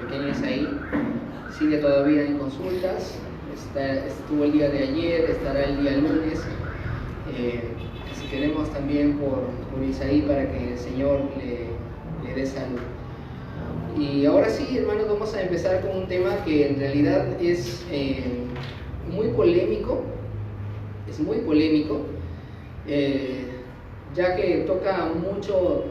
pequeña Isaí sigue todavía en consultas, estuvo el día de ayer, estará el día lunes. Así que queremos también por Isaí para que el Señor le dé salud. Y ahora sí, hermanos, vamos a empezar con un tema que en realidad es muy polémico, ya que toca mucho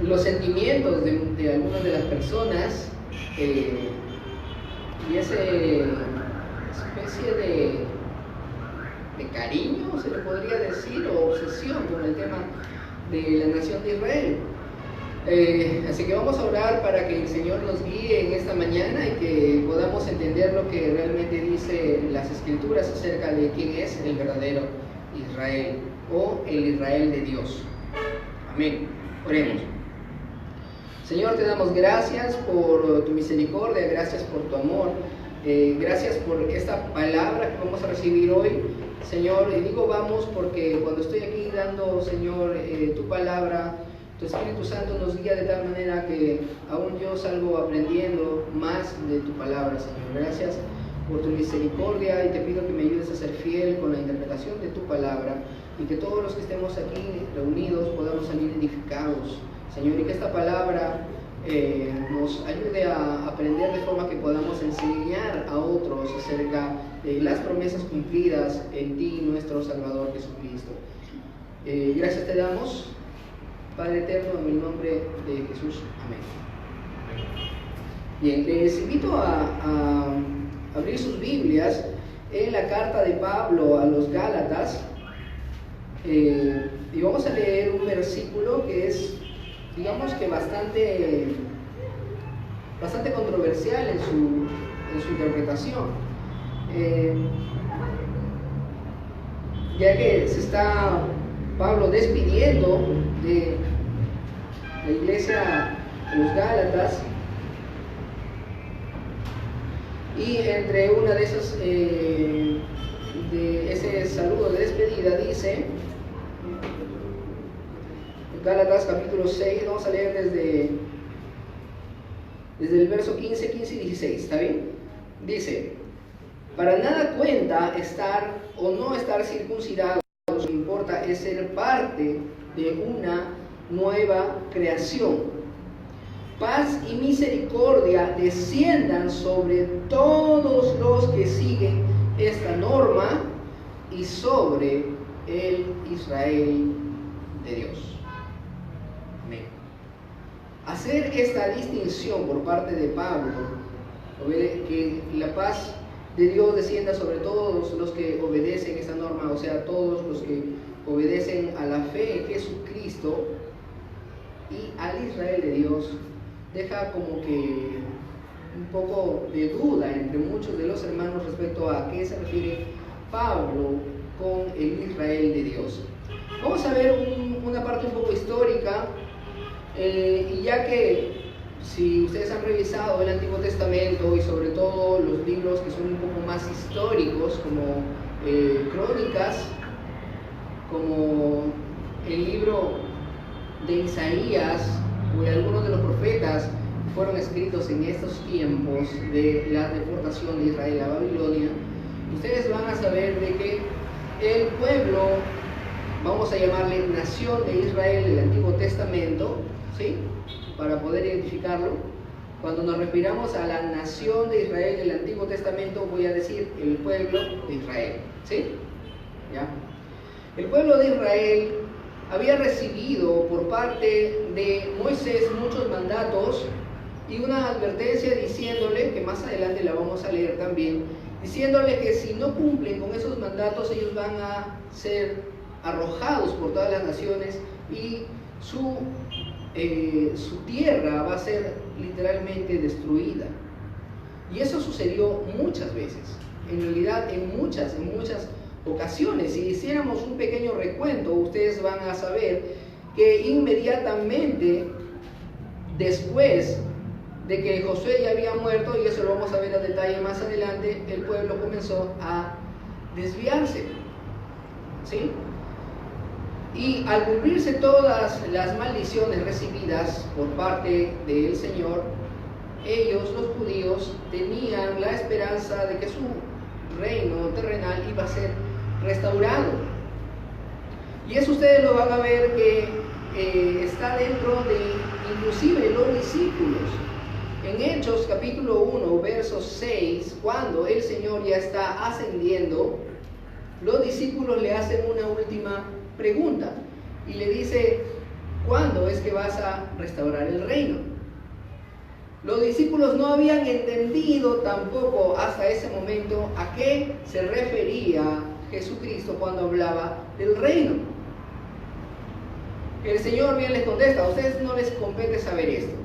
los sentimientos de algunas de las personas y esa especie de cariño, se le podría decir, o obsesión con el tema de la nación de Israel. Así que vamos a orar para que el Señor nos guíe en esta mañana y que podamos entender lo que realmente dice las Escrituras acerca de quién es el verdadero Israel o el Israel de Dios. Amén. Oremos. Señor, te damos gracias por tu misericordia, gracias por tu amor, gracias por esta palabra que vamos a recibir hoy. Señor, y digo vamos porque cuando estoy aquí dando, Señor, tu palabra, tu Espíritu Santo nos guía de tal manera que aún yo salgo aprendiendo más de tu palabra, Señor. Gracias por tu misericordia y te pido que me ayudes a ser fiel con la interpretación de tu palabra y que todos los que estemos aquí reunidos podamos salir edificados, Señor, y que esta palabra nos ayude a aprender de forma que podamos enseñar a otros acerca de las promesas cumplidas en ti, nuestro Salvador Jesucristo. Gracias te damos, Padre eterno, en el nombre de Jesús. Amén. Bien, les invito a abrir sus Biblias en la carta de Pablo a los Gálatas y vamos a leer un versículo que es, digamos que bastante controversial en su interpretación, ya que se está Pablo despidiendo de la iglesia de los Gálatas, y entre una de esas de ese saludo de despedida dice Gálatas capítulo 6, vamos a leer desde el verso 15 y 16, ¿está bien? Dice: para nada cuenta estar o no estar circuncidados, lo que importa es ser parte de una nueva creación. Paz y misericordia desciendan sobre todos los que siguen esta norma y sobre el Israel de Dios. Amén. Hacer esta distinción por parte de Pablo, que la paz de Dios descienda sobre todos los que obedecen esta norma, o sea, todos los que obedecen a la fe en Jesucristo y al Israel de Dios, deja como que un poco de duda entre muchos de los hermanos respecto a qué se refiere Pablo con el Israel de Dios. Vamos a ver una parte un poco histórica, y ya que si ustedes han revisado el Antiguo Testamento y sobre todo los libros que son un poco más históricos, como Crónicas, como el libro de Isaías o de algunos de los profetas que fueron escritos en estos tiempos de la deportación de Israel a Babilonia, ustedes van a saber de que el pueblo, vamos a llamarle nación de Israel del Antiguo Testamento, ¿sí?, para poder identificarlo, cuando nos refiramos a la nación de Israel del Antiguo Testamento, voy a decir el pueblo de Israel, ¿sí? ¿Ya? El pueblo de Israel había recibido por parte de Moisés muchos mandatos y una advertencia diciéndole, que más adelante la vamos a leer también, diciéndole que si no cumplen con esos mandatos ellos van a ser arrojados por todas las naciones y su tierra va a ser literalmente destruida. Y eso sucedió muchas veces, en realidad en muchas ocasiones. Si hiciéramos un pequeño recuento, ustedes van a saber que inmediatamente después de que Josué ya había muerto, y eso lo vamos a ver a detalle más adelante, el pueblo comenzó a desviarse, ¿sí? Y al cumplirse todas las maldiciones recibidas por parte del Señor, ellos, los judíos, tenían la esperanza de que su reino terrenal iba a ser restaurado. Y eso ustedes lo van a ver que está dentro de inclusive los discípulos. En Hechos capítulo 1, verso 6, cuando el Señor ya está ascendiendo, los discípulos le hacen una última pregunta y le dice: ¿cuándo es que vas a restaurar el reino? Los discípulos no habían entendido tampoco hasta ese momento a qué se refería Jesucristo cuando hablaba del reino. El Señor bien les contesta: a ustedes no les compete saber esto,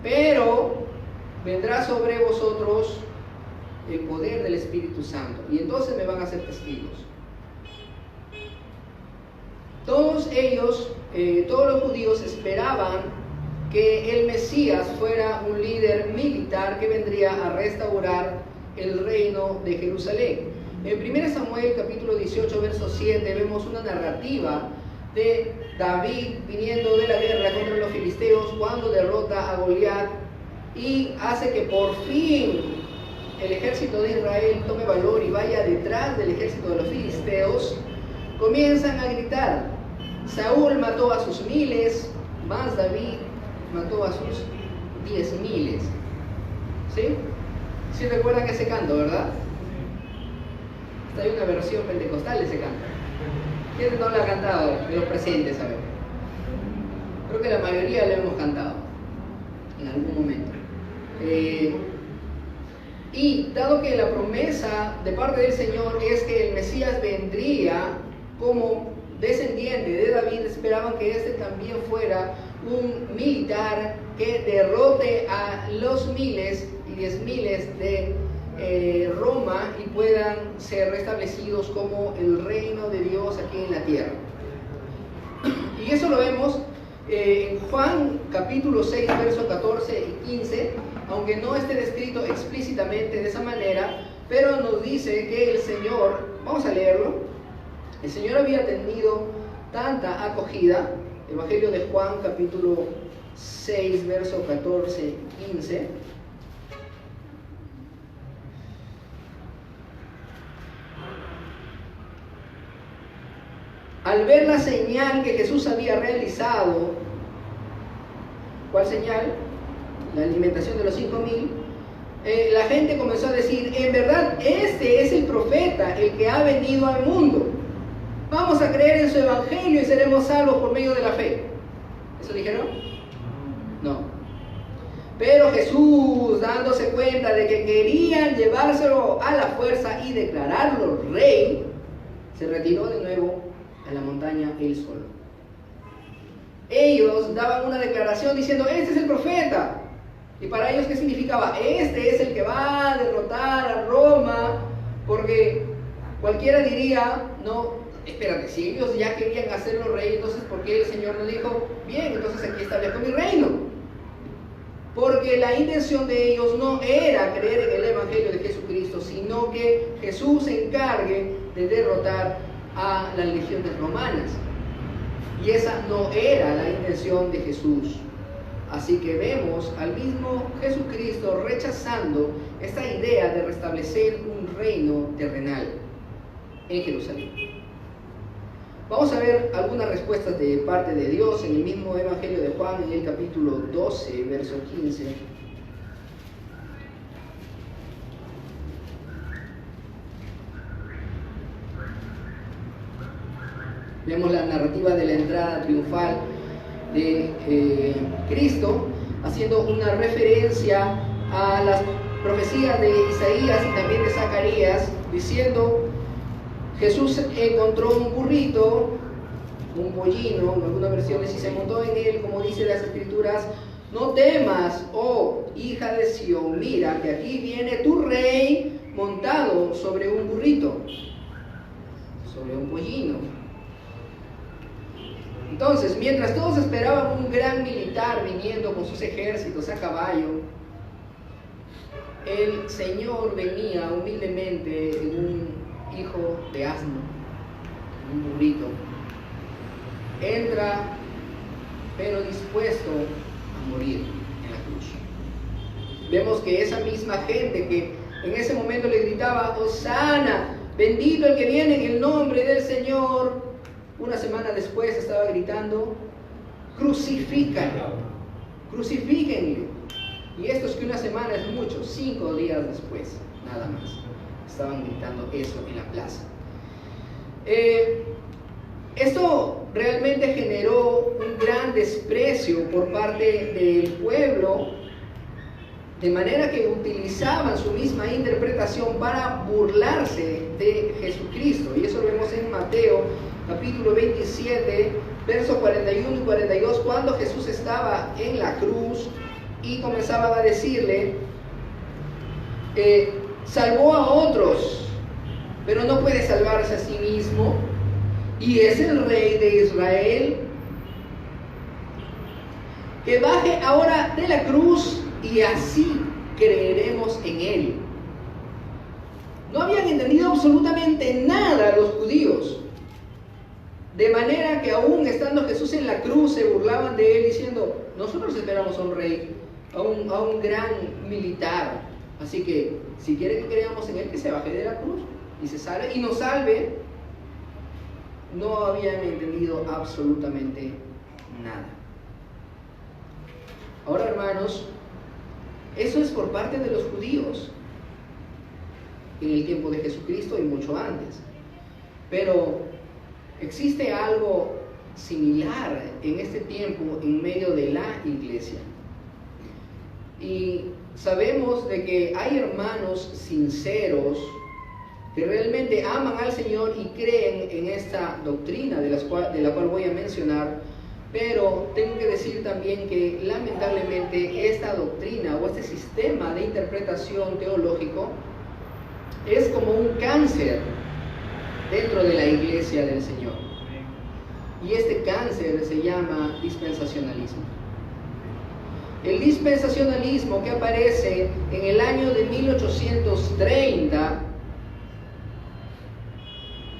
pero vendrá sobre vosotros el poder del Espíritu Santo y entonces me van a ser testigos. Todos ellos, todos los judíos esperaban que el Mesías fuera un líder militar que vendría a restaurar el reino de Jerusalén. En 1 Samuel capítulo 18, verso 7 vemos una narrativa de David viniendo de la guerra contra los filisteos cuando derrota a Goliat y hace que por fin el ejército de Israel tome valor y vaya detrás del ejército de los filisteos. Comienzan a gritar: Saúl mató a sus miles, más David mató a sus 10,000. ¿Sí? ¿Sí recuerdan ese canto, verdad? Hay una versión pentecostal de ese canto. ¿Quién no lo ha cantado de los presentes? A ver. Creo que la mayoría lo hemos cantado en algún momento. Y dado que la promesa de parte del Señor es que el Mesías vendría como descendiente de David, esperaban que este también fuera un militar que derrote a los miles y 10,000 de Roma y puedan ser restablecidos como el reino de Dios aquí en la tierra. Y eso lo vemos en Juan capítulo 6, versos 14 y 15, aunque no esté descrito explícitamente de esa manera, pero nos dice que el Señor, vamos a leerlo, el Señor había tenido tanta acogida. Evangelio de Juan capítulo 6, versos 14 y 15. Al ver la señal que Jesús había realizado, ¿cuál señal? La alimentación de los 5,000. La gente comenzó a decir: en verdad, este es el profeta, el que ha venido al mundo. Vamos a creer en su evangelio y seremos salvos por medio de la fe. ¿Eso dijeron? No. Pero Jesús, dándose cuenta de que querían llevárselo a la fuerza y declararlo rey, se retiró de nuevo a la montaña él solo. Ellos daban una declaración diciendo: este es el profeta. Y para ellos, ¿qué significaba? Este es el que va a derrotar a Roma, porque cualquiera diría: no, espérate, si ellos ya querían hacerlo rey, entonces ¿por qué el Señor no dijo: bien, entonces aquí establezco mi reino? Porque la intención de ellos no era creer en el evangelio de Jesucristo, sino que Jesús se encargue de derrotar a las legiones romanas. Y esa no era la intención de Jesús. Así que vemos al mismo Jesucristo rechazando esta idea de restablecer un reino terrenal en Jerusalén. Vamos a ver algunas respuestas de parte de Dios en el mismo Evangelio de Juan, en el capítulo 12, verso 15. Vemos la narrativa de la entrada triunfal de Cristo, haciendo una referencia a las profecías de Isaías y también de Zacarías, diciendo: Jesús encontró un burrito, un pollino, en algunas versiones, y se montó en él, como dice las Escrituras: no temas, oh hija de Sión, mira que aquí viene tu rey montado sobre un burrito, sobre un pollino. Entonces, mientras todos esperaban un gran militar viniendo con sus ejércitos a caballo, el Señor venía humildemente en un hijo de asno, en un burrito. entra, pero dispuesto a morir en la cruz. Vemos que esa misma gente que en ese momento le gritaba, Hosana, bendito el que viene en el nombre del Señor, una semana después estaba gritando, crucifícalo, crucifíquenle. Y esto es que una semana es mucho, 5 días después, nada más, estaban gritando eso en la plaza. Esto realmente generó un gran desprecio por parte del pueblo, de manera que utilizaban su misma interpretación para burlarse de Jesucristo. Y eso lo vemos en Mateo capítulo 27, versos 41 y 42, cuando Jesús estaba en la cruz y comenzaban a decirle, salvó a otros, pero no puede salvarse a sí mismo, y es el Rey de Israel. Que baje ahora de la cruz y así creeremos en él. No habían entendido absolutamente nada los judíos, de manera que aún estando Jesús en la cruz se burlaban de él diciendo, nosotros esperamos a un rey, a un gran militar, así que si quiere que creamos en él, que se baje de la cruz y se salve y nos salve. No habían entendido absolutamente nada. Ahora, hermanos, eso es por parte de los judíos en el tiempo de Jesucristo y mucho antes. Pero existe algo similar en este tiempo en medio de la iglesia. Y sabemos de que hay hermanos sinceros que realmente aman al Señor y creen en esta doctrina de la cual voy a mencionar, pero tengo que decir también que lamentablemente esta doctrina o este sistema de interpretación teológico es como un cáncer dentro de la iglesia del Señor. Y este cáncer se llama dispensacionalismo. El dispensacionalismo, que aparece en el año de 1830,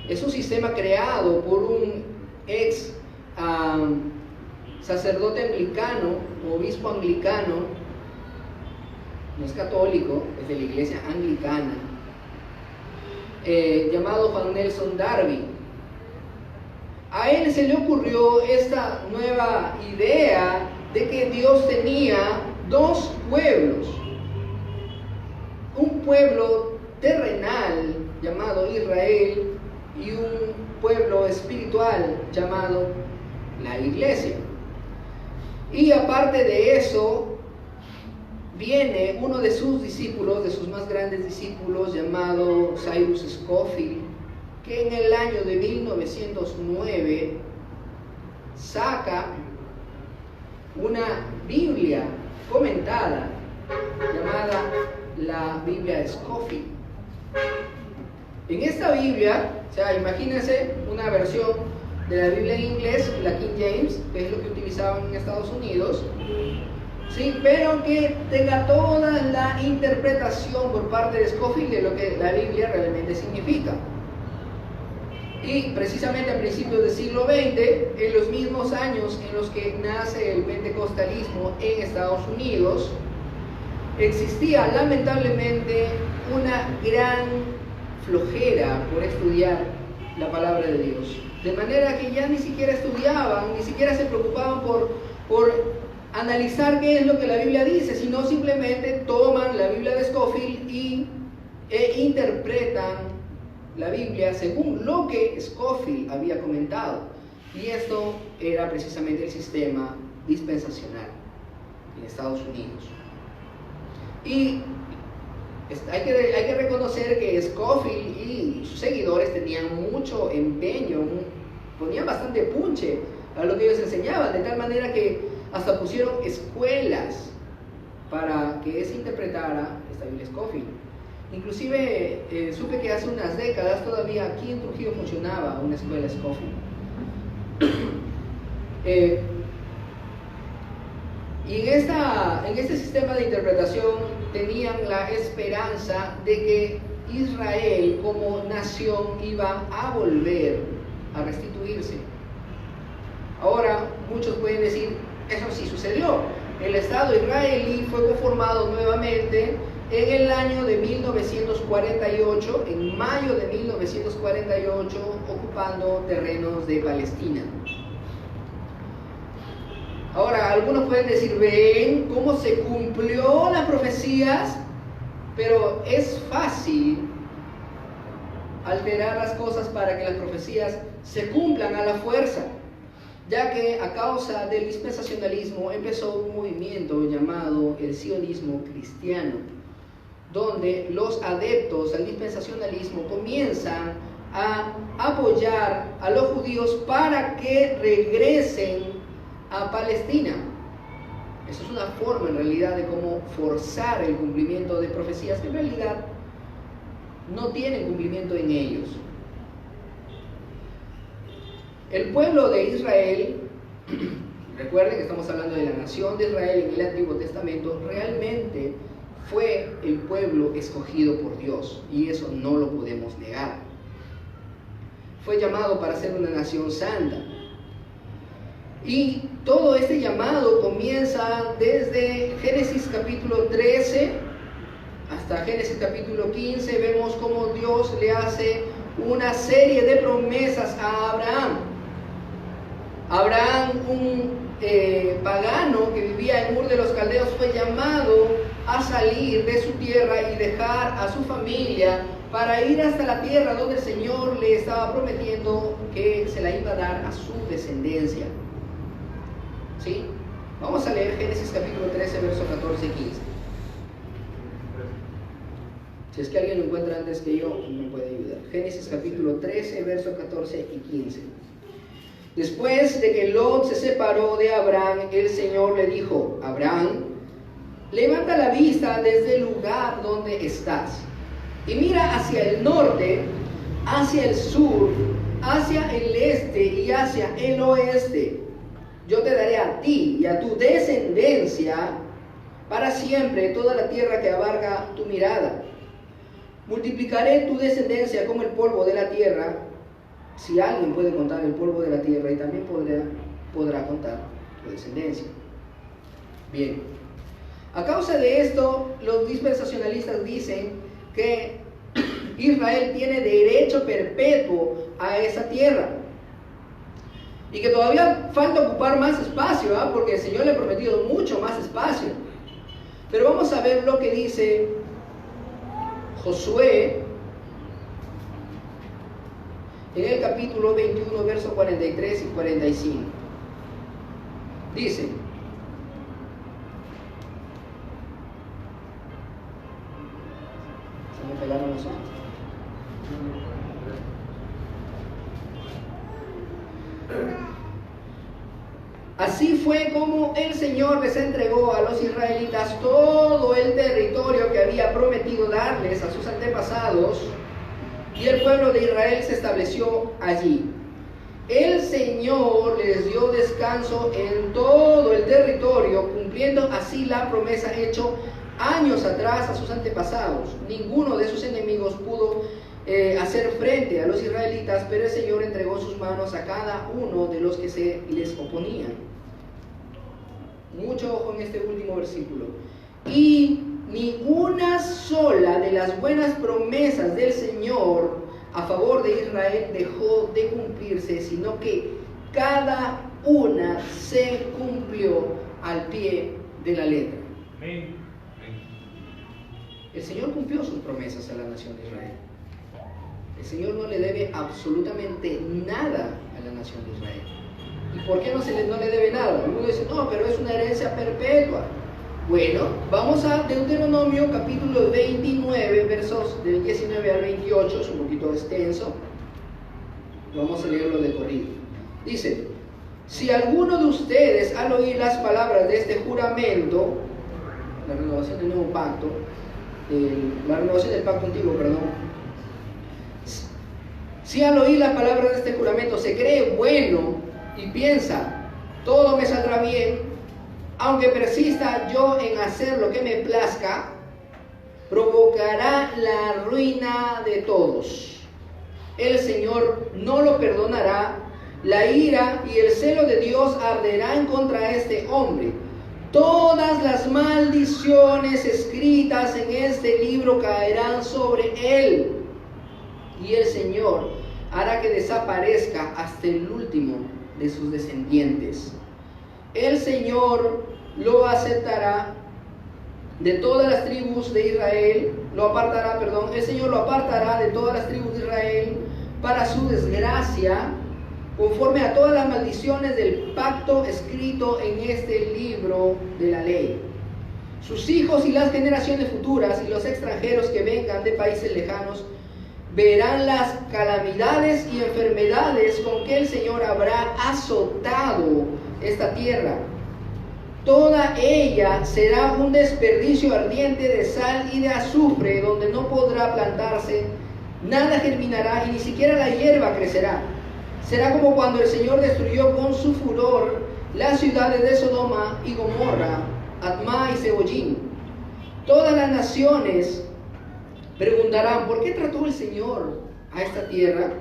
es un sistema creado por un ex sacerdote anglicano, obispo anglicano, no es católico, es de la iglesia anglicana, llamado Juan Nelson Darby. A él se le ocurrió esta nueva idea de que Dios tenía dos pueblos, un pueblo terrenal llamado Israel y un pueblo espiritual llamado la iglesia. Y aparte de eso, viene uno de sus discípulos, de sus más grandes discípulos, llamado Cyrus Scofield, que en el año de 1909 saca una Biblia comentada llamada la Biblia Scofield. En esta Biblia, o sea, imagínense una versión de la Biblia en inglés, la King James, que es lo que utilizaban en Estados Unidos, ¿sí? Pero que tenga toda la interpretación por parte de Scofield de lo que la Biblia realmente significa. Y precisamente a principios del siglo XX, en los mismos años en los que nace el pentecostalismo en Estados Unidos, existía lamentablemente una gran flojera por estudiar la palabra de Dios, de manera que ya ni siquiera estudiaban, ni siquiera se preocupaban por analizar qué es lo que la Biblia dice, sino simplemente toman la Biblia de Scofield e interpretan la Biblia según lo que Scofield había comentado. Y esto era precisamente el sistema dispensacional en Estados Unidos. Y hay que reconocer que Scofield y sus seguidores tenían mucho empeño, ponían bastante punche a lo que ellos enseñaban, de tal manera que hasta pusieron escuelas para que se interpretara esta Biblia Scofield. Inclusive supe que hace unas décadas todavía aquí en Trujillo funcionaba una escuela Scofield. Y en este sistema de interpretación tenían la esperanza de que Israel como nación iba a volver a restituirse. Ahora, muchos pueden decir, eso sí sucedió. El Estado israelí fue conformado nuevamente en el año de 1948, en mayo de 1948, ocupando terrenos de Palestina. Ahora, algunos pueden decir, ven cómo se cumplió las profecías, pero es fácil alterar las cosas para que las profecías se cumplan a la fuerza, ya que a causa del dispensacionalismo empezó un movimiento llamado el sionismo cristiano, donde los adeptos al dispensacionalismo comienzan a apoyar a los judíos para que regresen a Palestina. Eso es una forma en realidad de cómo forzar el cumplimiento de profecías que en realidad no tienen cumplimiento en ellos. El pueblo de Israel, recuerden que estamos hablando de la nación de Israel en el Antiguo Testamento, realmente fue el pueblo escogido por Dios, y eso no lo podemos negar. Fue llamado para ser una nación santa. Y todo este llamado comienza desde Génesis capítulo 13 hasta Génesis capítulo 15. Vemos cómo Dios le hace una serie de promesas a Abraham. Abraham, un pagano que vivía en Ur de los Caldeos, fue llamado a salir de su tierra y dejar a su familia para ir hasta la tierra donde el Señor le estaba prometiendo que se la iba a dar a su descendencia. ¿Sí? Vamos a leer Génesis capítulo 13, versos 14 y 15. Si es que alguien lo encuentra antes que yo, me puede ayudar. Génesis capítulo 13, versos 14 y 15. Después de que Lot se separó de Abraham, el Señor le dijo: Abraham, levanta la vista desde el lugar donde estás y mira hacia el norte, hacia el sur, hacia el este y hacia el oeste. Yo te daré a ti y a tu descendencia para siempre toda la tierra que abarca tu mirada. Multiplicaré tu descendencia como el polvo de la tierra. Si alguien puede contar el polvo de la tierra, y también podrá contar tu descendencia. Bien, a causa de esto, los dispensacionalistas dicen que Israel tiene derecho perpetuo a esa tierra, y que todavía falta ocupar más espacio, porque el Señor le ha prometido mucho más espacio. Pero vamos a ver lo que dice Josué en el capítulo 21, versos 43 y 45. Dice: se me pegaron los ojos. Así fue como el Señor les entregó a los israelitas todo el territorio que había prometido darles a sus antepasados, y el pueblo de Israel se estableció allí. El Señor les dio descanso en todo el territorio, cumpliendo así la promesa hecha años atrás a sus antepasados. Ninguno de sus enemigos pudo hacer frente a los israelitas, pero el Señor entregó sus manos a cada uno de los que se les oponían. Mucho ojo en este último versículo. Y ni una sola de las buenas promesas del Señor a favor de Israel dejó de cumplirse, sino que cada una se cumplió al pie de la letra. Amén. El Señor cumplió sus promesas a la nación de Israel. El Señor no le debe absolutamente nada a la nación de Israel. ¿Y por qué no le debe nada? Uno dice, no, pero es una herencia perpetua. Bueno, vamos a Deuteronomio capítulo 29, versos del 19 al 28, es un poquito extenso. Vamos a leerlo de corrido. Dice: si alguno de ustedes al oír las palabras de este juramento, la renovación del nuevo pacto, la renovación del pacto antiguo, perdón. Si al oír las palabras de este juramento se cree bueno y piensa, todo me saldrá bien, aunque persista yo en hacer lo que me plazca, provocará la ruina de todos. El Señor no lo perdonará la ira y el celo de Dios arderán contra este hombre. Todas las maldiciones escritas en este libro caerán sobre él, y el Señor hará que desaparezca hasta el último de sus descendientes. El Señor lo aceptará de todas las tribus de Israel, el Señor lo apartará de todas las tribus de Israel para su desgracia, conforme a todas las maldiciones del pacto escrito en este libro de la ley. Sus hijos y las generaciones futuras y los extranjeros que vengan de países lejanos verán las calamidades y enfermedades con que el Señor habrá azotado esta tierra. Toda ella será un desperdicio ardiente de sal y de azufre, donde no podrá plantarse, nada germinará y ni siquiera la hierba crecerá. Será como cuando el Señor destruyó con su furor las ciudades de Sodoma y Gomorra, Admá y Zeboyim. Todas las naciones preguntarán: ¿por qué trató el Señor a esta tierra?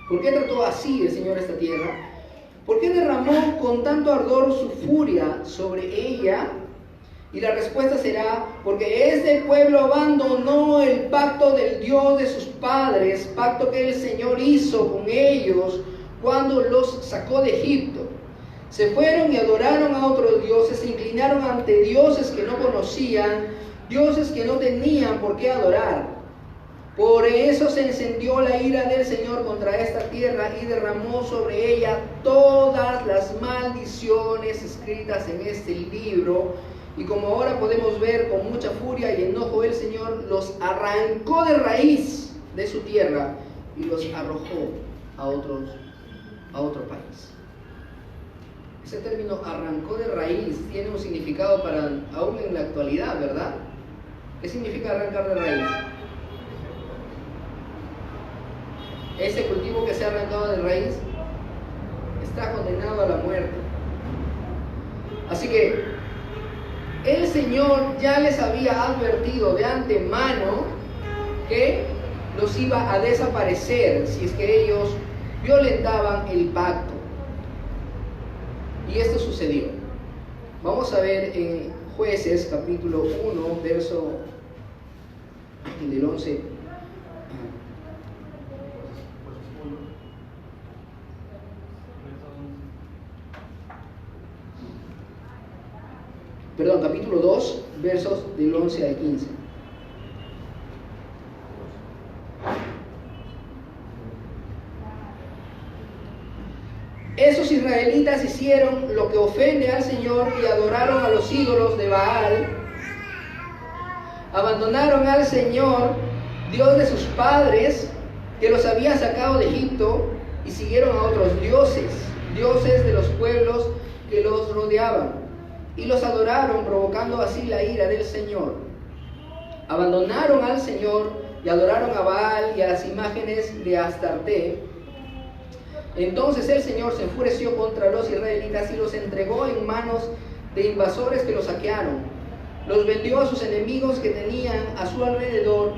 ¿Por qué trató así el Señor a esta tierra? ¿Por qué derramó con tanto ardor su furia sobre ella? Y la respuesta será: porque este pueblo abandonó el pacto del Dios de sus padres, pacto que el Señor hizo con ellos cuando los sacó de Egipto. Se fueron y adoraron a otros dioses, se inclinaron ante dioses que no conocían, dioses que no tenían por qué adorar. Por eso se encendió la ira del Señor contra esta tierra y derramó sobre ella todas las maldiciones escritas en este libro. Y como ahora podemos ver, con mucha furia y enojo el Señor los arrancó de raíz de su tierra y los arrojó a otro país. Ese término arrancó de raíz tiene un significado para aún en la actualidad, ¿verdad? ¿Qué significa arrancar de raíz? Ese cultivo que se ha arrancado de raíz está condenado a la muerte. Así que el Señor ya les había advertido de antemano que los iba a desaparecer si es que ellos violentaban el pacto. Y esto sucedió. Vamos a ver en Jueces capítulo 1, verso del 11. Perdón, capítulo 2, versos del 11 al 15. Esos israelitas hicieron lo que ofende al Señor y adoraron a los ídolos de Baal. Abandonaron al Señor, Dios de sus padres, que los había sacado de Egipto, y siguieron a otros dioses, dioses de los pueblos que los rodeaban, y los adoraron, provocando así la ira del Señor. Abandonaron al Señor y adoraron a Baal y a las imágenes de Astarte. Entonces el Señor se enfureció contra los israelitas y los entregó en manos de invasores que los saquearon. Los vendió a sus enemigos que tenían a su alrededor,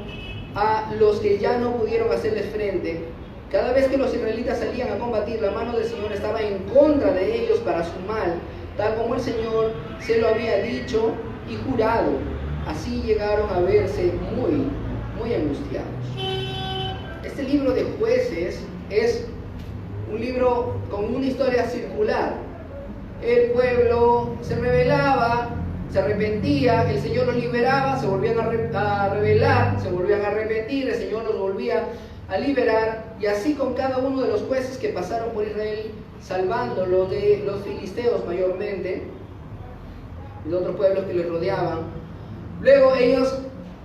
a los que ya no pudieron hacerles frente. Cada vez que los israelitas salían a combatir, la mano del Señor estaba en contra de ellos para su mal, tal como el Señor se lo había dicho y jurado. Así llegaron a verse muy angustiados. Este libro de Jueces es un libro con una historia circular. El pueblo se rebelaba, se arrepentía, el Señor los liberaba, se volvían a rebelar, se volvían a arrepentir, el Señor los volvía a liberar, y así con cada uno de los jueces que pasaron por Israel, salvándolo de los filisteos mayormente y de otros pueblos que les rodeaban. Luego ellos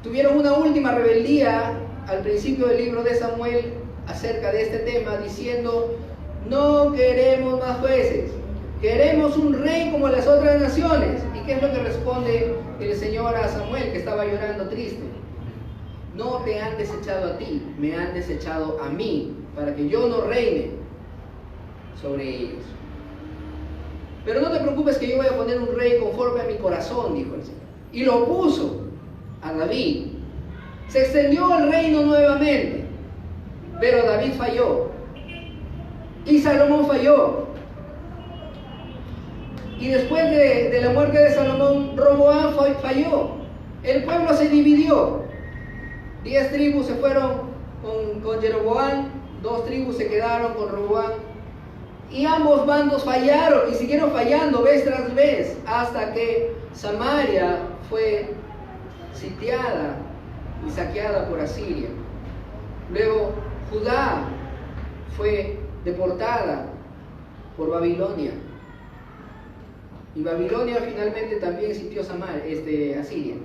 tuvieron una última rebeldía al principio del libro de Samuel acerca de este tema, diciendo: no queremos más jueces, queremos un rey como las otras naciones. ¿Y qué es lo que responde el Señor a Samuel, que estaba llorando triste? No te han desechado a ti, me han desechado a mí, para que yo no reine sobre ellos. Pero no te preocupes, que yo voy a poner un rey conforme a mi corazón, dijo el Señor. Y lo puso a David. Se extendió el reino nuevamente, pero David falló. Y Salomón falló. Y después de la muerte de Salomón, Roboam falló. El pueblo se dividió. 10 tribus se fueron con Jeroboam, 2 tribus se quedaron con Roboam. Y ambos bandos fallaron y siguieron fallando vez tras vez hasta que Samaria fue sitiada y saqueada por Asiria. Luego Judá fue deportada por Babilonia. Y Babilonia finalmente también sitió Asiria.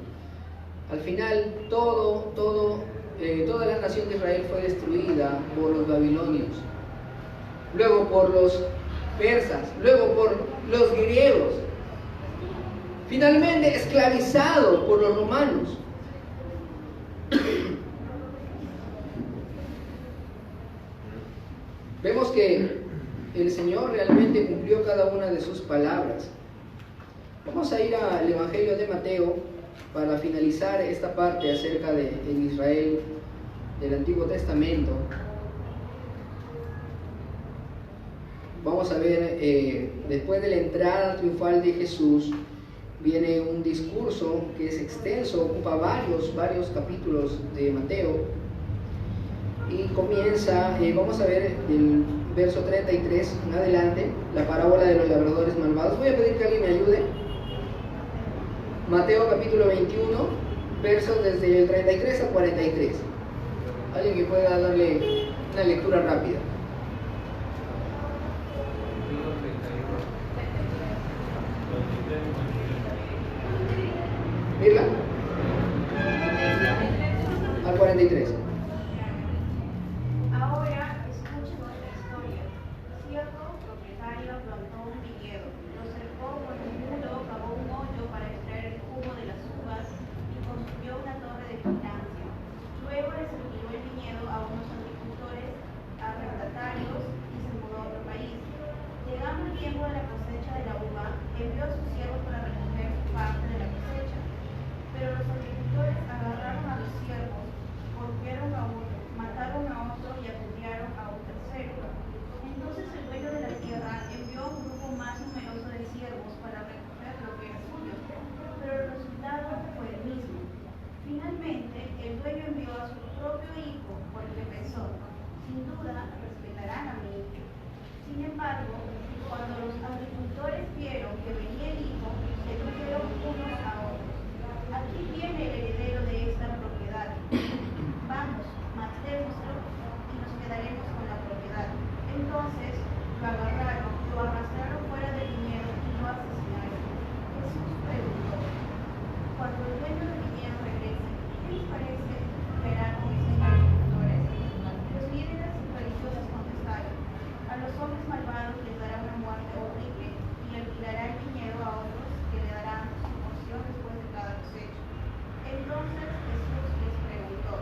Al final toda la nación de Israel fue destruida por los babilonios, luego por los persas, luego por los griegos, finalmente esclavizado por los romanos. Vemos que el Señor realmente cumplió cada una de sus palabras. Vamos a ir al Evangelio de Mateo para finalizar esta parte acerca de Israel del Antiguo Testamento. Vamos a ver, después de la entrada triunfal de Jesús, viene un discurso que es extenso, ocupa varios capítulos de Mateo, y comienza, vamos a ver el verso 33 en adelante, la parábola de los labradores malvados. Voy a pedir que alguien me ayude. Mateo capítulo 21, versos desde el 33 al 43. Alguien que pueda darle una lectura rápida. ¿Mirla? Al 43. Ahora escuchen otra historia. Cierto propietario plantó un viñedo, lo cercó con un muro, cavó un hoyo para extraer el jugo de las uvas y construyó una torre de vigilancia. Luego les alquiló el viñedo a unos agricultores arrendatarios y se mudó a otro país. Llegando el tiempo de la cosecha de la uva, envió a sus siervos para recoger su parte de la cosecha. Pero los agricultores agarraron a los siervos, golpearon a uno, mataron a otro y apedrearon a un tercero. Entonces el dueño de la tierra envió a un grupo más numeroso de siervos para recoger lo que era suyo, pero el resultado fue el mismo. Finalmente, el dueño envió a su propio hijo, porque pensó, sin duda respetarán a mi hijo. Sin embargo, cuando los agricultores vieron que venía el hijo, se dijeron unos a otros: aquí viene el heredero de esta propiedad. Vamos, matémoslo y nos quedaremos con la propiedad. Entonces lo agarraron, lo arrastraron fuera del viñedo y lo asesinaron. Jesús preguntó: cuando el dueño del viñedo regrese, ¿qué les parece que hará con esos agricultores? Los líderes religiosos contestaron: a los hombres malvados les dará una muerte horrible y alquilará el viñedo a otros que le darán su porción después de cada cosecha. Entonces Jesús les preguntó: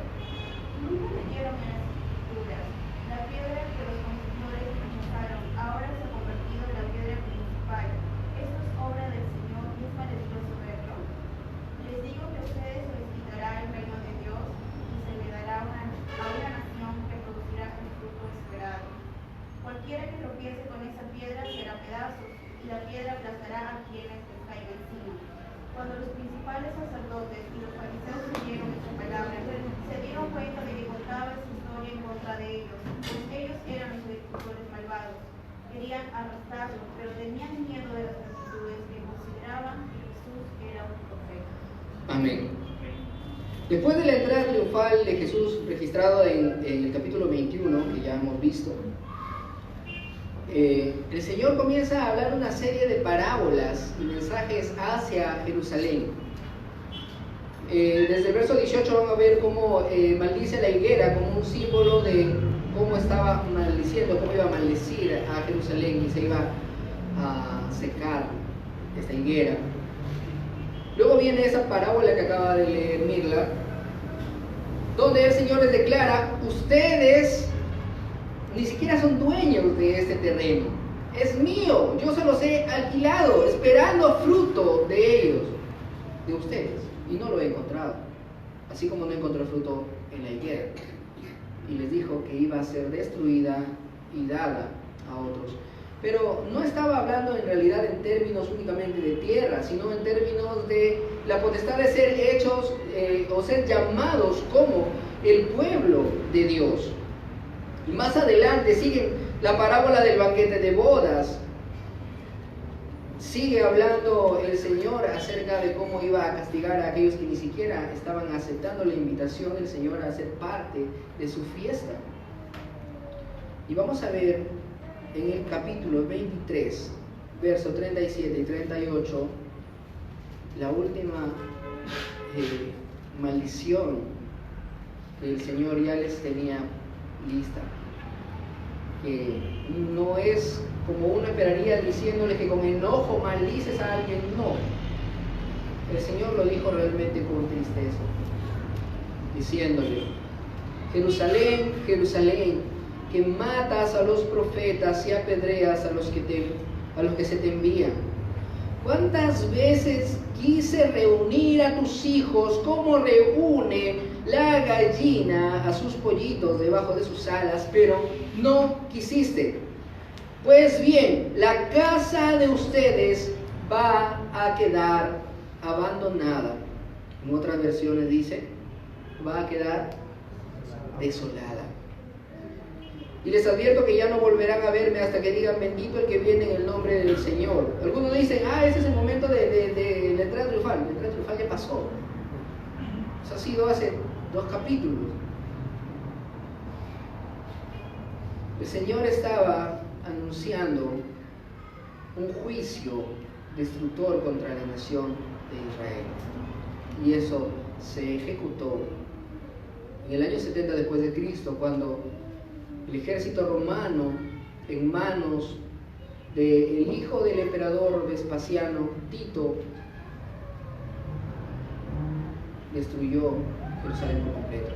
¿nunca leyeron en las Escrituras? La piedra que los constructores rechazaron ahora se ha convertido en la piedra principal. Esto es obra del Señor, ¿no es maravilloso verlo? Les digo que a ustedes se les quitará el reino de Dios y se le dará a una nación que producirá el fruto esperado. Cualquiera que tropiece con esa piedra será pedazos, y la piedra aplastará a quienes les caiga encima. Cuando los principales sacerdotes y los fariseos oyeron esta palabra, se dieron cuenta de que contaba esta historia en contra de ellos, pues ellos eran los agricultores malvados. Querían arrestarlo, pero tenían miedo de las actitudes que consideraban que Jesús era un profeta. Amén. Después de la entrada triunfal de Jesús, registrado en el capítulo 21, que ya hemos visto, el Señor comienza a hablar una serie de parábolas y mensajes hacia Jerusalén. Desde el verso 18 van a ver cómo maldice la higuera como un símbolo de cómo estaba maldiciendo, cómo iba a maldecir a Jerusalén y se iba a secar esta higuera. Luego viene esa parábola que acaba de leer Mirla, donde el Señor les declara: ustedes ni siquiera son dueños de este terreno, es mío, yo se los he alquilado, esperando fruto de ellos, de ustedes, y no lo he encontrado, así como no encontró fruto en la higuera. Y les dijo que iba a ser destruida y dada a otros. Pero no estaba hablando en realidad en términos únicamente de tierra, sino en términos de la potestad de ser hechos o ser llamados como el pueblo de Dios. Y más adelante sigue la parábola del banquete de bodas. Sigue hablando el Señor acerca de cómo iba a castigar a aquellos que ni siquiera estaban aceptando la invitación del Señor a ser parte de su fiesta. Y vamos a ver en el capítulo 23, versos 37 y 38, la última maldición que el Señor ya les tenía lista. Que no es como uno esperaría diciéndole que con enojo maldices a alguien, no. El Señor lo dijo realmente con tristeza, diciéndole: Jerusalén, Jerusalén, que matas a los profetas y apedreas a los que se te envían. ¿Cuántas veces quise reunir a tus hijos como reúne la gallina a sus pollitos debajo de sus alas, pero no quisiste? Pues bien, la casa de ustedes va a quedar abandonada. En otras versiones dice, va a quedar desolada. Y les advierto que ya no volverán a verme hasta que digan: bendito el que viene en el nombre del Señor. Algunos dicen: ese es el momento de la entrada triunfal. La entrada triunfal ya pasó. Eso ha sido hace 2 capítulos. El Señor estaba anunciando un juicio destructor contra la nación de Israel. Y eso se ejecutó en el año 70 después de Cristo, cuando el ejército romano, en manos del hijo del emperador Vespasiano, Tito, destruyó Jerusalén por completo.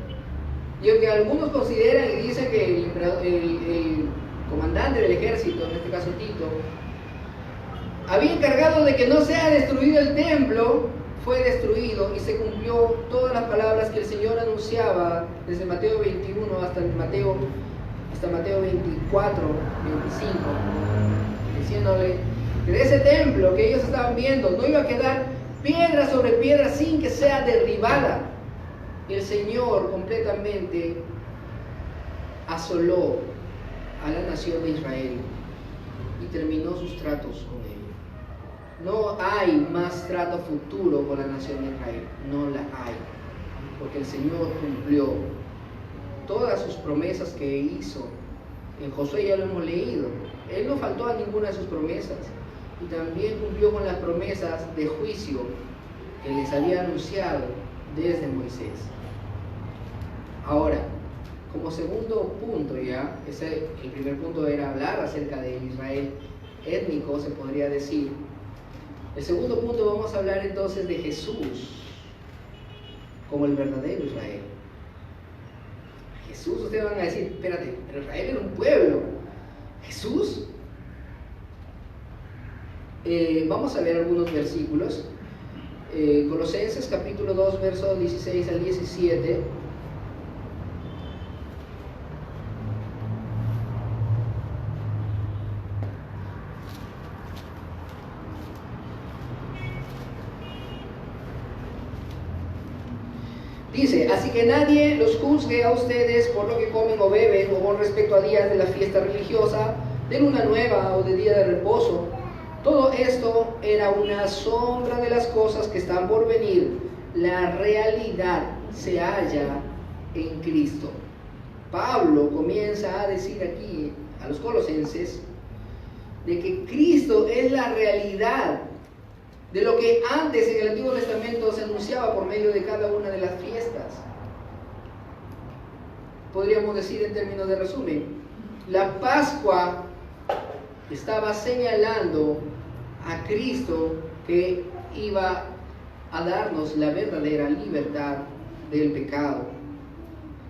Y aunque algunos consideran y dicen que el comandante del ejército, en este caso Tito, había encargado de que no sea destruido el templo, fue destruido y se cumplió todas las palabras que el Señor anunciaba desde Mateo 21 hasta Mateo 24, 25, diciéndole que de ese templo que ellos estaban viendo no iba a quedar piedra sobre piedra sin que sea derribada. Y el Señor completamente asoló a la nación de Israel y terminó sus tratos con ellos. No hay más trato futuro con la nación de Israel, no la hay, porque el Señor cumplió todas sus promesas que hizo. En Josué ya lo hemos leído. Él no faltó a ninguna de sus promesas y también cumplió con las promesas de juicio que les había anunciado desde Moisés. Ahora, como segundo punto ya, el primer punto era hablar acerca de Israel étnico, se podría decir. El segundo punto, vamos a hablar entonces de Jesús como el verdadero Israel. Jesús, ustedes van a decir: espérate, pero Israel era un pueblo. Jesús. Vamos a ver algunos versículos. Colosenses capítulo 2, versos 16 al 17. Dice: así que nadie los juzgue a ustedes por lo que comen o beben, o con respecto a días de la fiesta religiosa, de luna nueva o de día de reposo. Todo esto era una sombra de las cosas que están por venir. La realidad se halla en Cristo. Pablo comienza a decir aquí a los colosenses de que Cristo es la realidad de lo que antes en el Antiguo Testamento se anunciaba por medio de cada una de las fiestas. Podríamos decir en términos de resumen, la Pascua estaba señalando a Cristo que iba a darnos la verdadera libertad del pecado.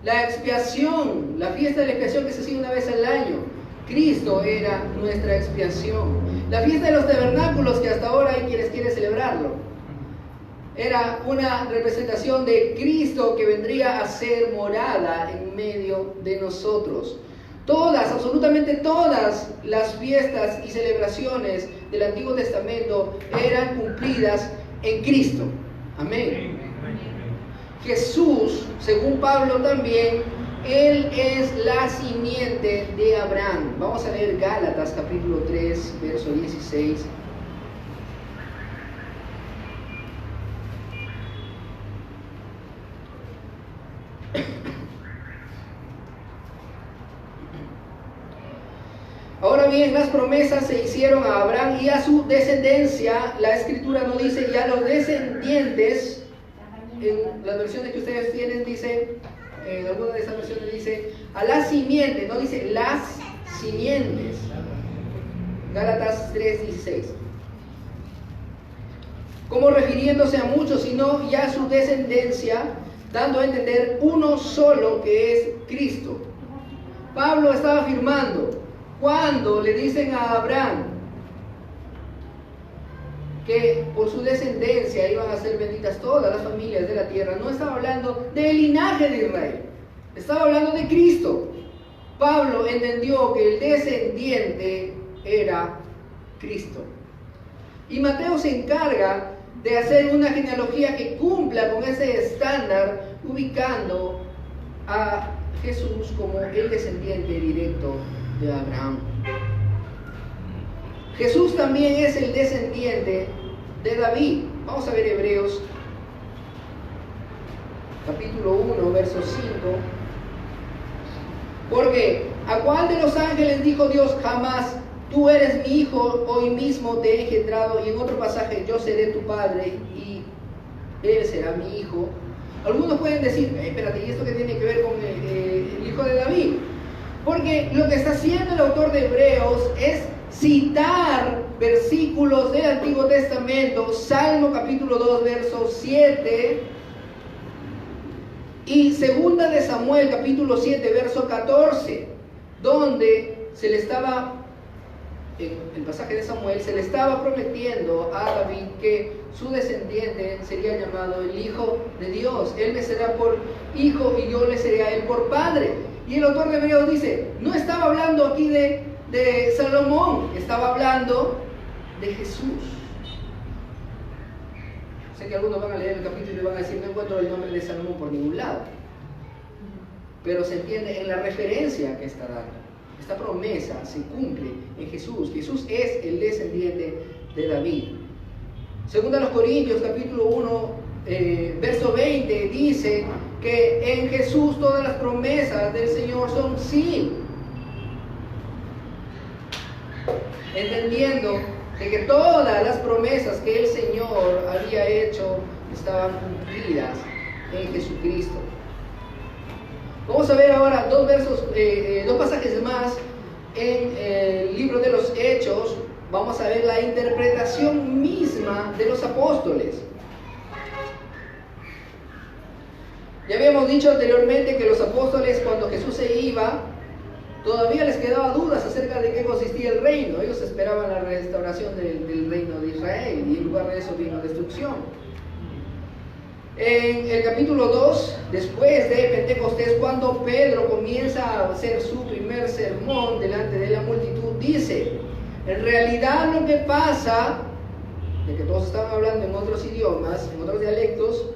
La expiación, la fiesta de la expiación que se hacía una vez al año, Cristo era nuestra expiación. La fiesta de los tabernáculos, que hasta ahora hay quienes quieren celebrarlo, era una representación de Cristo que vendría a ser morada en medio de nosotros. Todas, absolutamente todas las fiestas y celebraciones del Antiguo Testamento eran cumplidas en Cristo. Amén. Jesús, según Pablo también, Él es la simiente de Abraham. Vamos a leer Gálatas capítulo 3, verso 16. Ahora bien, las promesas se hicieron a Abraham y a su descendencia. La escritura no dice ya los descendientes. En las versiones que ustedes tienen dice, en alguna de esas versiones dice a la simiente, no dice las simientes. Gálatas 3:16. Como refiriéndose a muchos, sino ya a su descendencia, dando a entender uno solo que es Cristo. Pablo estaba afirmando, cuando le dicen a Abraham que por su descendencia iban a ser benditas todas las familias de la tierra, no estaba hablando del linaje de Israel, estaba hablando de Cristo. Pablo entendió que el descendiente era Cristo. Y Mateo se encarga de hacer una genealogía que cumpla con ese estándar, ubicando a Jesús como el descendiente directo de Abraham. Jesús también es el descendiente de David. Vamos a ver Hebreos capítulo 1, verso 5. Porque ¿a cuál de los ángeles dijo Dios jamás, tú eres mi hijo, hoy mismo te he engendrado? Y en otro pasaje, yo seré tu padre y él será mi hijo. Algunos pueden decir, espérate, ¿y esto qué tiene que ver con el hijo de David? Porque lo que está haciendo el autor de Hebreos es citar versículos del Antiguo Testamento, Salmo capítulo 2, verso 7, y segunda de Samuel capítulo 7, verso 14, donde se le estaba, en el pasaje de Samuel, se le estaba prometiendo a David que su descendiente sería llamado el Hijo de Dios. Él le será por hijo y yo le seré a él por padre. Y el autor de Hebreos dice, no estaba hablando aquí de Salomón, estaba hablando de Jesús. Sé que algunos van a leer el capítulo y van a decir, no encuentro el nombre de Salomón por ningún lado. Pero se entiende en la referencia que está dando. Esta promesa se cumple en Jesús. Jesús es el descendiente de David. Segunda a los Corintios, capítulo 1, verso 20, dice que en Jesús todas las promesas del Señor son sí. Entendiendo de que todas las promesas que el Señor había hecho estaban cumplidas en Jesucristo. Vamos a ver ahora dos pasajes más en el libro de los Hechos. Vamos a ver la interpretación misma de los apóstoles. Ya habíamos dicho anteriormente que los apóstoles, cuando Jesús se iba, todavía les quedaba dudas acerca de qué consistía el reino. Ellos esperaban la restauración del reino de Israel y en lugar de eso vino destrucción. En el capítulo 2, después de Pentecostés, cuando Pedro comienza a hacer su primer sermón delante de la multitud, dice, en realidad lo que pasa, de que todos estaban hablando en otros idiomas, en otros dialectos,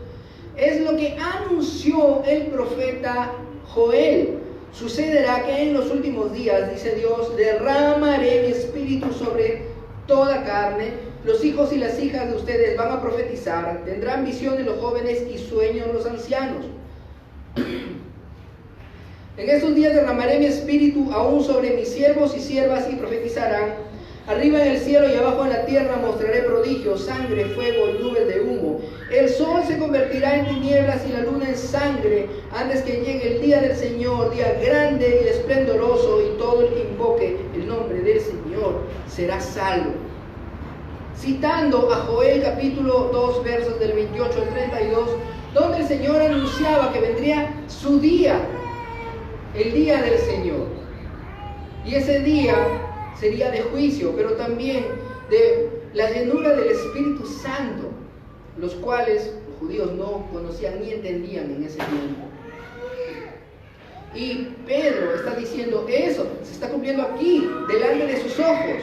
es lo que anunció el profeta Joel. Sucederá que en los últimos días, dice Dios, derramaré mi espíritu sobre toda carne. Los hijos y las hijas de ustedes van a profetizar, tendrán visiones los jóvenes y sueños los ancianos. En estos días derramaré mi espíritu aún sobre mis siervos y siervas y profetizarán. Arriba en el cielo y abajo en la tierra mostraré prodigios, sangre, fuego y nubes de humo. El sol se convertirá en tinieblas y la luna en sangre antes que llegue el día del Señor, día grande y esplendoroso, y todo el que invoque el nombre del Señor será salvo. Citando a Joel capítulo 2 versos del 28 al 32, donde el Señor anunciaba que vendría su día, el día del Señor. Y ese día sería de juicio, pero también de la llenura del Espíritu Santo, los cuales los judíos no conocían ni entendían en ese tiempo. Y Pedro está diciendo eso, se está cumpliendo aquí, delante de sus ojos.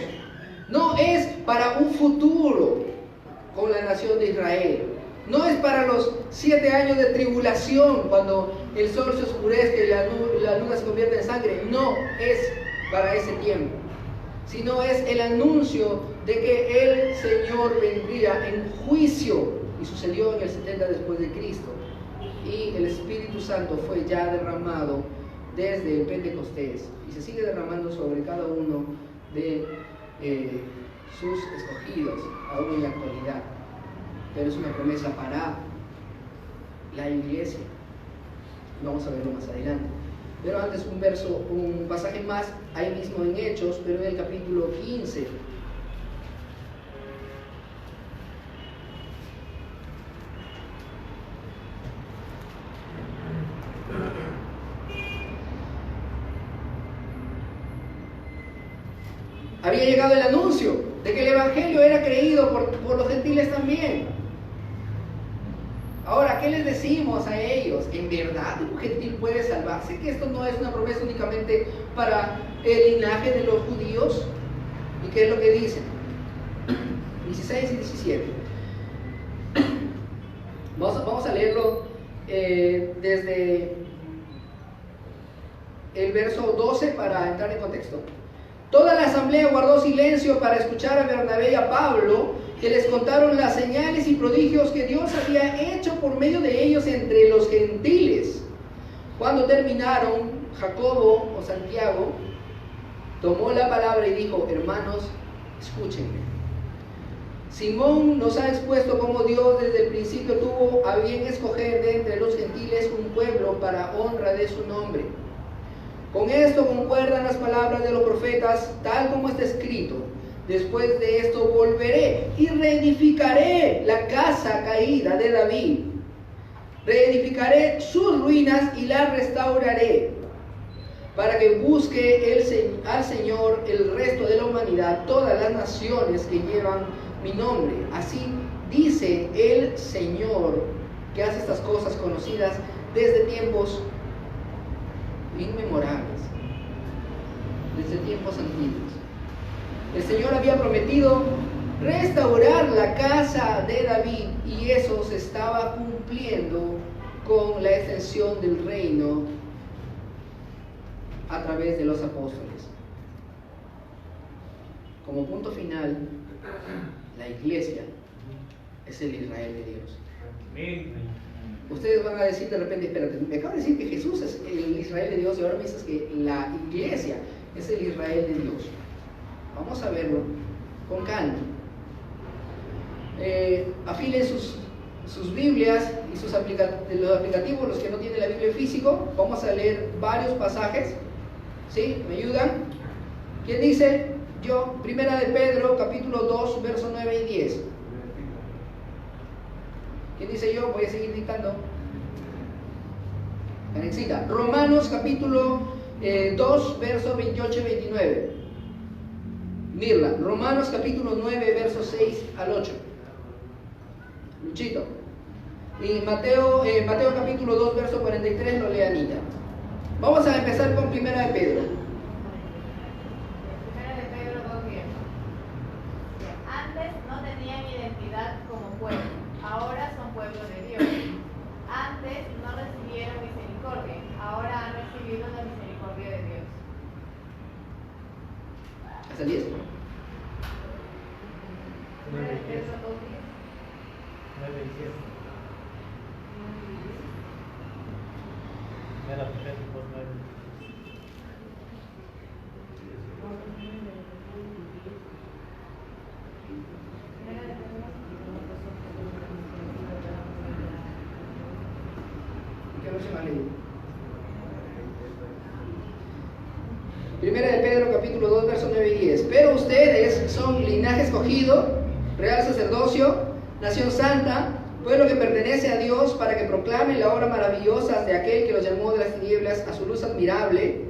No es para un futuro con la nación de Israel. No es para los 7 años de tribulación, cuando el sol se oscurezca y la luna se convierte en sangre. No es para ese tiempo, sino es el anuncio de que el Señor vendría en juicio, y sucedió en el 70 después de Cristo, y el Espíritu Santo fue ya derramado desde el Pentecostés y se sigue derramando sobre cada uno de sus escogidos aún en la actualidad, pero es una promesa para la iglesia. Vamos a verlo más adelante. Pero antes un pasaje más, ahí mismo en Hechos, pero en el capítulo 15. Había llegado el anuncio de que el Evangelio era creído por los gentiles también. Ahora, ¿qué les decimos a ellos? ¿En verdad un gentil puede salvarse? ¿Que esto no es una promesa únicamente para el linaje de los judíos? ¿Y qué es lo que dicen? 16 y 17. Vamos a leerlo desde el verso 12 para entrar en contexto. Toda la asamblea guardó silencio para escuchar a Bernabé y a Pablo, que les contaron las señales y prodigios que Dios había hecho por medio de ellos entre los gentiles. Cuando terminaron, Jacobo o Santiago tomó la palabra y dijo: hermanos, escúchenme. Simón nos ha expuesto cómo Dios desde el principio tuvo a bien escoger de entre los gentiles un pueblo para honra de su nombre. Con esto concuerdan las palabras de los profetas, tal como está escrito: después de esto volveré y reedificaré la casa caída de David. Reedificaré sus ruinas y las restauraré, para que busque al Señor el resto de la humanidad, todas las naciones que llevan mi nombre. Así dice el Señor, que hace estas cosas conocidas desde tiempos inmemorables, desde tiempos antiguos. El Señor había prometido restaurar la casa de David, y eso se estaba cumpliendo con la extensión del reino a través de los apóstoles. Como punto final, la iglesia es el Israel de Dios. Ustedes van a decir de repente: espérate, me acabo de decir que Jesús es el Israel de Dios y ahora me dices que la iglesia es el Israel de Dios. Vamos a verlo con calma. Afilen sus Biblias y los aplicativos, los que no tienen la Biblia en físico. Vamos a leer varios pasajes. ¿Sí? ¿Me ayudan? ¿Quién dice? Yo. Primera de Pedro, capítulo 2, versos 9 y 10. ¿Quién dice yo? Voy a seguir dictando. Anexita. Romanos capítulo 2, versos 28 y 29. Mirla. Romanos capítulo 9, versos 6 al 8. Luchito. Y Mateo capítulo 2, verso 43, lo lee Anita. Vamos a empezar con Primera de Pedro. Primera de Pedro 2:10. Antes no tenían identidad como pueblo, ahora son pueblo de Dios. Antes no recibieron misericordia, ahora han recibido la misericordia de Dios. Hasta el 10. Primera de Pedro 2:10. 9 y 10. Era perfecto por 9. ¿Qué versión ha leído? Primera de Pedro capítulo 2, versos 9 y 10. Pero ustedes son linaje escogido, real sacerdocio, nación santa, pueblo que pertenece a Dios, para que proclamen la obra maravillosa de aquel que los llamó de las tinieblas a su luz admirable.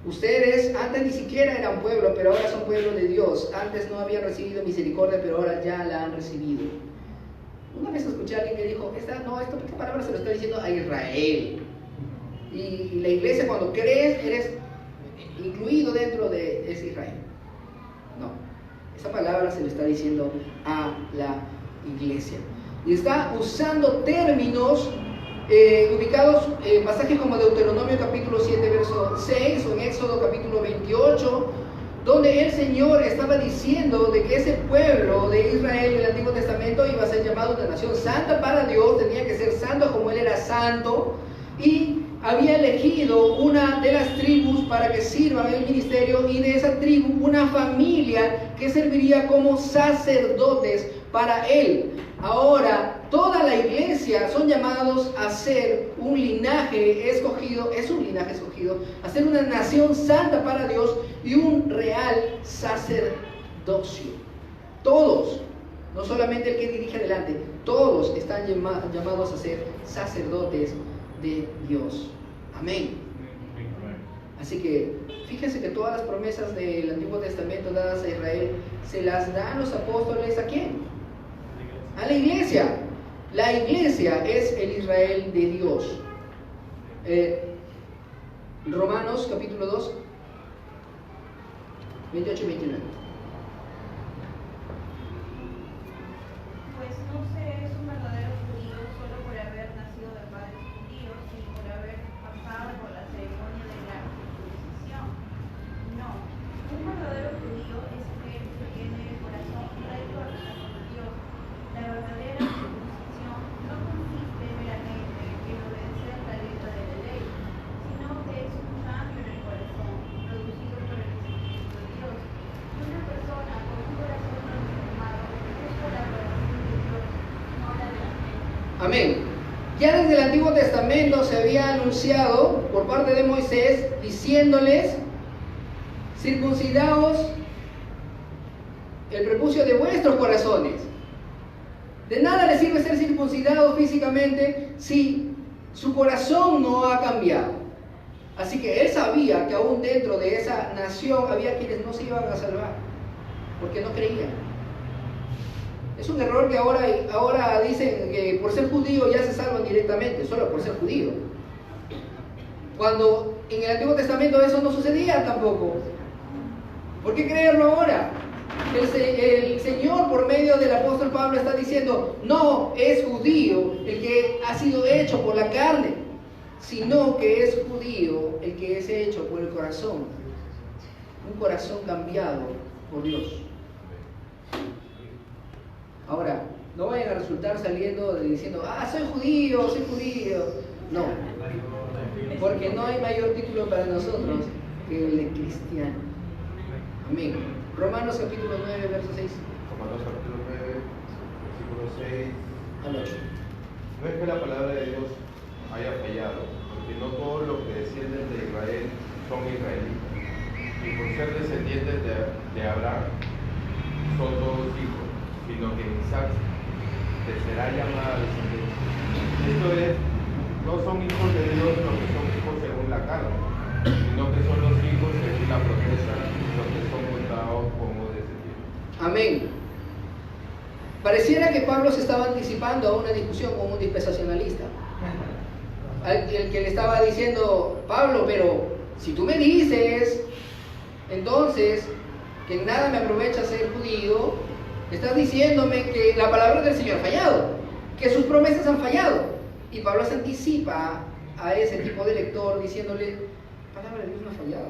Ustedes antes ni siquiera eran pueblo, pero ahora son pueblo de Dios. Antes no habían recibido misericordia, pero ahora ya la han recibido. Una vez escuché a alguien que dijo: esta palabra se lo está diciendo a Israel. Y la iglesia, cuando crees, eres incluido dentro de ese Israel. No, esa palabra se le está diciendo a la iglesia. Y está usando términos ubicados en pasajes como Deuteronomio capítulo 7 verso 6 o en Éxodo capítulo 28, donde el Señor estaba diciendo de que ese pueblo de Israel en el Antiguo Testamento iba a ser llamado una nación santa para Dios, tenía que ser santo como Él era santo, y había elegido una de las tribus para que sirvan el ministerio, y de esa tribu una familia que serviría como sacerdotes para Él. Ahora, toda la iglesia son llamados a ser un linaje escogido, es un linaje escogido, a ser una nación santa para Dios y un real sacerdocio. Todos, no solamente el que dirige adelante, todos están llamados a ser sacerdotes de Dios. Amén. Así que fíjense que todas las promesas del Antiguo Testamento dadas a Israel se las dan los apóstoles ¿a quién? A la iglesia. La iglesia es el Israel de Dios. Romanos capítulo 2, 28 y 29. Pues no se es un verdadero judío solo por haber nacido de padres judíos y por haber pasado por la ceremonia de la circuncisión. No, un verdadero judío es aquel que tiene el corazón recto a Dios. La verdadera circuncisión no consiste meramente en obedecer la letra de la ley, sino que es un cambio en el corazón, producido por el Espíritu de Dios. Y una persona con un corazón transformado busca la aprobación de Dios, no la de la gente. Amén. Ya desde el Antiguo Testamento se había anunciado por parte de Moisés diciéndoles: circuncidaos el prepucio de vuestros corazones. De nada les sirve ser circuncidado físicamente si su corazón no ha cambiado. Así que él sabía que aún dentro de esa nación había quienes no se iban a salvar porque no creían. Es un error que ahora dicen que por ser judío ya se salvan directamente, solo por ser judío. Cuando en el Antiguo Testamento eso no sucedía tampoco. ¿Por qué creerlo ahora? El Señor por medio del apóstol Pablo está diciendo: no es judío el que ha sido hecho por la carne, sino que es judío el que es hecho por el corazón, un corazón cambiado por Dios. Ahora, no vayan a resultar saliendo diciendo: soy judío. No, porque no hay mayor título para nosotros que el de cristiano. Amén. Romanos capítulo 9, verso 6 Romanos capítulo 9, versículo 6 al 8. No es que la palabra de Dios haya fallado, porque no todos los que descienden de Israel son israelitas, y por ser descendientes de Abraham son todos hijos, sino que en Isaac te será llamada descendencia. Esto es, no son hijos de Dios los que son hijos según la carne, sino que son los hijos según la promesa, los que son contados como descendientes. Amén. Pareciera que Pablo se estaba anticipando a una discusión con un dispensacionalista. El que le estaba diciendo: Pablo, pero si tú me dices entonces que en nada me aprovecha ser judío, estás diciéndome que la palabra del Señor ha fallado, que sus promesas han fallado. Y Pablo se anticipa a ese tipo de lector diciéndole: la palabra de Dios no ha fallado,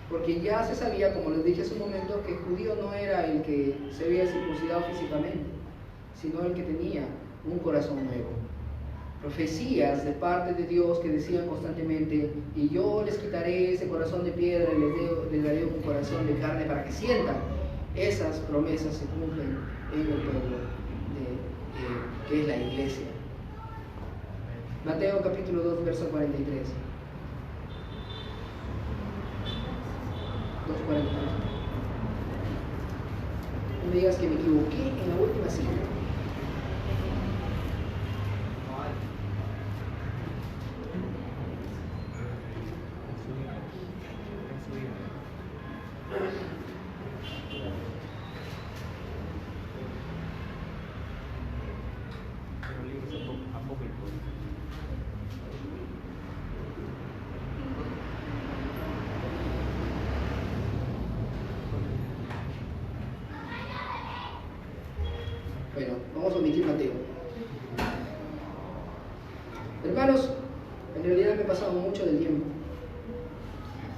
porque ya se sabía, como les dije hace un momento, que el judío no era el que se había circuncidado físicamente, sino el que tenía un corazón nuevo. Profecías de parte de Dios que decían constantemente: y yo les quitaré ese corazón de piedra y les daré un corazón de carne para que sientan. Esas promesas se cumplen en el pueblo que es la iglesia. Mateo capítulo 2, verso 43. 2:43. No me digas que me equivoqué en la última cifra. omitir Mateo. Hermanos, en realidad me he pasado mucho del tiempo.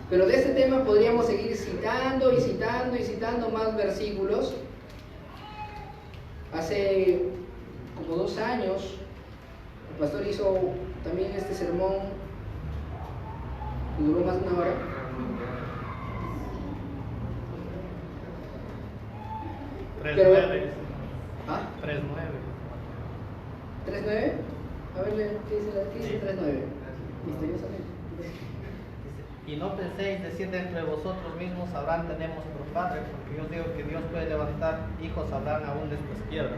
Pero de este tema podríamos seguir citando y citando y citando más versículos. Hace como 2 años, el pastor hizo también este sermón que duró más de 1 hora. Pero, 3:9. ¿ah? 3:9. ¿3:9? A ver, ¿qué dice 3:9? Misteriosamente. Y no penséis decir dentro de vosotros mismos, Abraham tenemos por padre, porque yo digo que Dios puede levantar hijos a Abraham aún de estas piedras.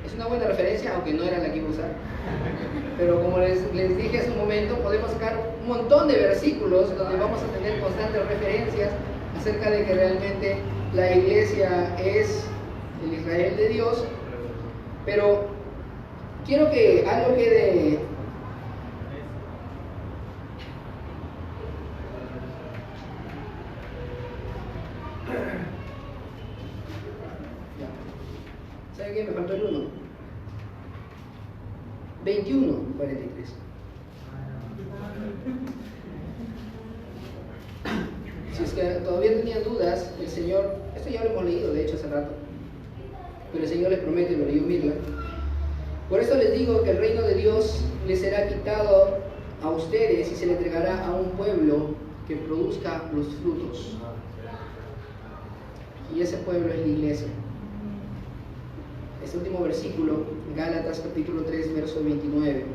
Es una buena referencia, aunque no era la que iba a usar. Pero como les dije hace un momento, podemos sacar un montón de versículos donde vamos a tener constantes referencias acerca de que realmente la iglesia es el Israel de Dios. Pero quiero que algo quede ¿sabe qué? Me faltó el 1. 21:43. Si es que todavía tenían dudas, el Señor, esto ya lo hemos leído de hecho hace rato, pero el Señor les promete, lo leyó Mirla. Por eso les digo que el reino de Dios les será quitado a ustedes y se le entregará a un pueblo que produzca los frutos. Y ese pueblo es la iglesia. Este último versículo, Gálatas capítulo 3, verso 29.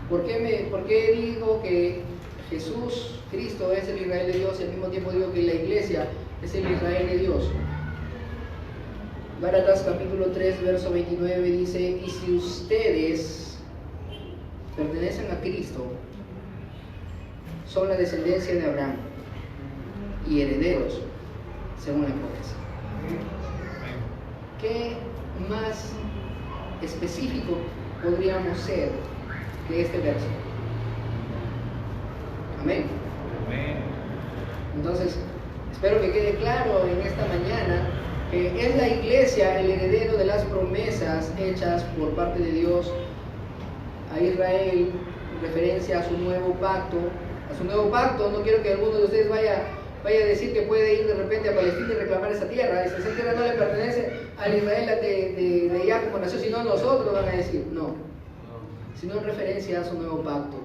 ¿Por qué digo que Jesús, Cristo, es el Israel de Dios y al mismo tiempo digo que la iglesia es el Israel de Dios? Gálatas capítulo 3, verso 29 dice: y si ustedes pertenecen a Cristo, son la descendencia de Abraham y herederos según la promesa. ¿Qué más específico podríamos ser que este verso? Amén. Entonces, espero que quede claro en esta mañana que es la iglesia el heredero de las promesas hechas por parte de Dios a Israel en referencia a su nuevo pacto. A su nuevo pacto, no quiero que alguno de ustedes vaya a decir que puede ir de repente a Palestina y reclamar esa tierra. Dice, esa tierra no le pertenece al Israel de allá como nació, sino a nosotros, van a decir. No, sino en referencia a su nuevo pacto.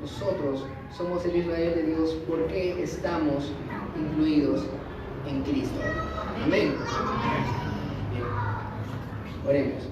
Nosotros somos el Israel de Dios porque estamos incluidos en Cristo. Amén. Oremos.